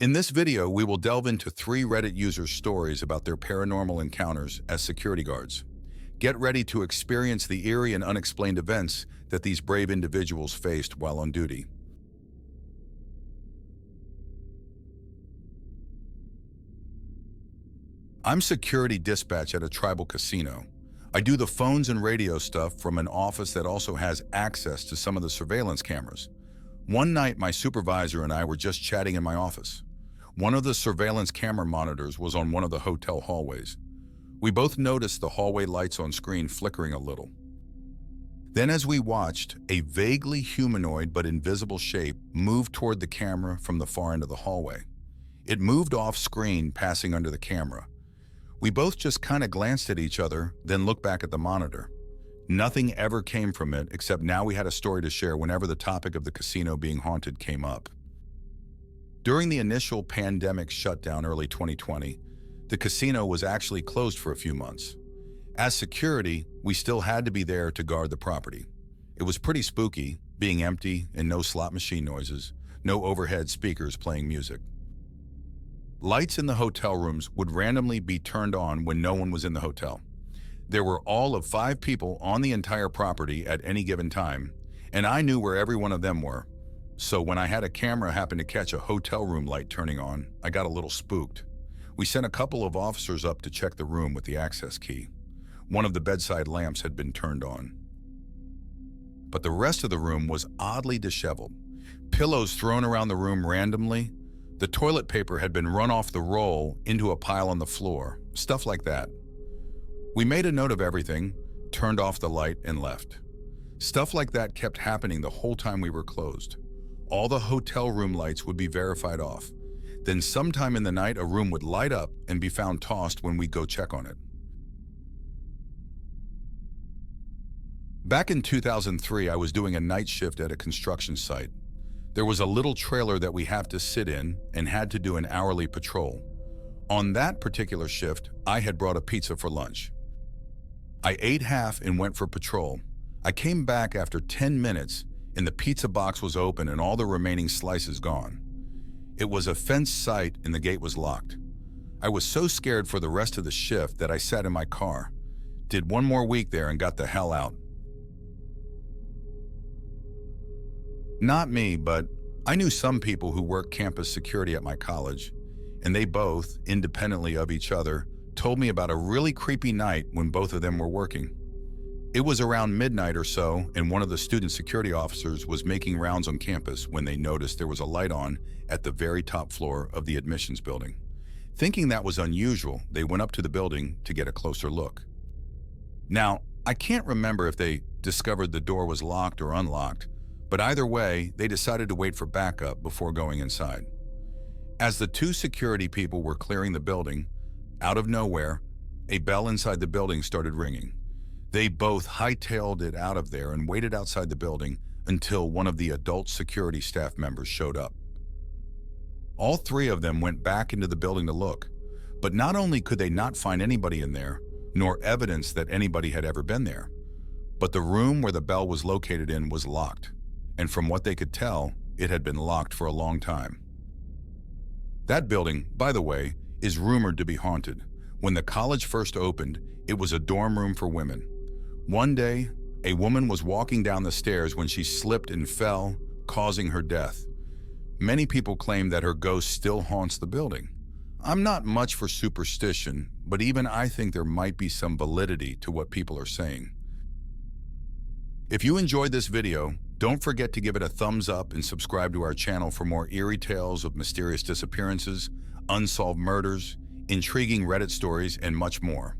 In this video, we will delve into 3 Reddit users' stories about their paranormal encounters as security guards. Get ready to experience the eerie and unexplained events that these brave individuals faced while on duty. I'm security dispatch at a tribal casino. I do the phones and radio stuff from an office that also has access to some of the surveillance cameras. One night, my supervisor and I were just chatting in my office. One of the surveillance camera monitors was on one of the hotel hallways. We both noticed the hallway lights on screen flickering a little. Then as we watched, a vaguely humanoid but invisible shape moved toward the camera from the far end of the hallway. It moved off screen, passing under the camera. We both just kind of glanced at each other, then looked back at the monitor. Nothing ever came from it, except now we had a story to share whenever the topic of the casino being haunted came up. During the initial pandemic shutdown early 2020, the casino was actually closed for a few months. As security, we still had to be there to guard the property. It was pretty spooky, being empty and no slot machine noises, no overhead speakers playing music. Lights in the hotel rooms would randomly be turned on when no one was in the hotel. There were all of 5 people on the entire property at any given time, and I knew where every one of them were. So when I had a camera happen to catch a hotel room light turning on, I got a little spooked. We sent a couple of officers up to check the room with the access key. One of the bedside lamps had been turned on. But the rest of the room was oddly disheveled. Pillows thrown around the room randomly. The toilet paper had been run off the roll into a pile on the floor. Stuff like that. We made a note of everything, turned off the light, and left. Stuff like that kept happening the whole time we were closed. All the hotel room lights would be verified off. Then sometime in the night, a room would light up and be found tossed when we go check on it. Back in 2003, I was doing a night shift at a construction site. There was a little trailer that we have to sit in and had to do an hourly patrol. On that particular shift, I had brought a pizza for lunch. I ate half and went for patrol. I came back after 10 minutes and the pizza box was open and all the remaining slices gone. It was a fenced site and the gate was locked. I was so scared for the rest of the shift that I sat in my car, did one more week there and got the hell out. Not me, but I knew some people who worked campus security at my college, and they both, independently of each other, told me about a really creepy night when both of them were working. It was around midnight or so, and one of the student security officers was making rounds on campus when they noticed there was a light on at the very top floor of the admissions building. Thinking that was unusual, they went up to the building to get a closer look. Now, I can't remember if they discovered the door was locked or unlocked, but either way, they decided to wait for backup before going inside. As the 2 security people were clearing the building, out of nowhere, a bell inside the building started ringing. They both hightailed it out of there and waited outside the building until one of the adult security staff members showed up. All 3 of them went back into the building to look, but not only could they not find anybody in there, nor evidence that anybody had ever been there, but the room where the bell was located in was locked. And from what they could tell, it had been locked for a long time. That building, by the way, is rumored to be haunted. When the college first opened, it was a dorm room for women. One day, a woman was walking down the stairs when she slipped and fell, causing her death. Many people claim that her ghost still haunts the building. I'm not much for superstition, but even I think there might be some validity to what people are saying. If you enjoyed this video, don't forget to give it a thumbs up and subscribe to our channel for more eerie tales of mysterious disappearances, unsolved murders, intriguing Reddit stories, and much more.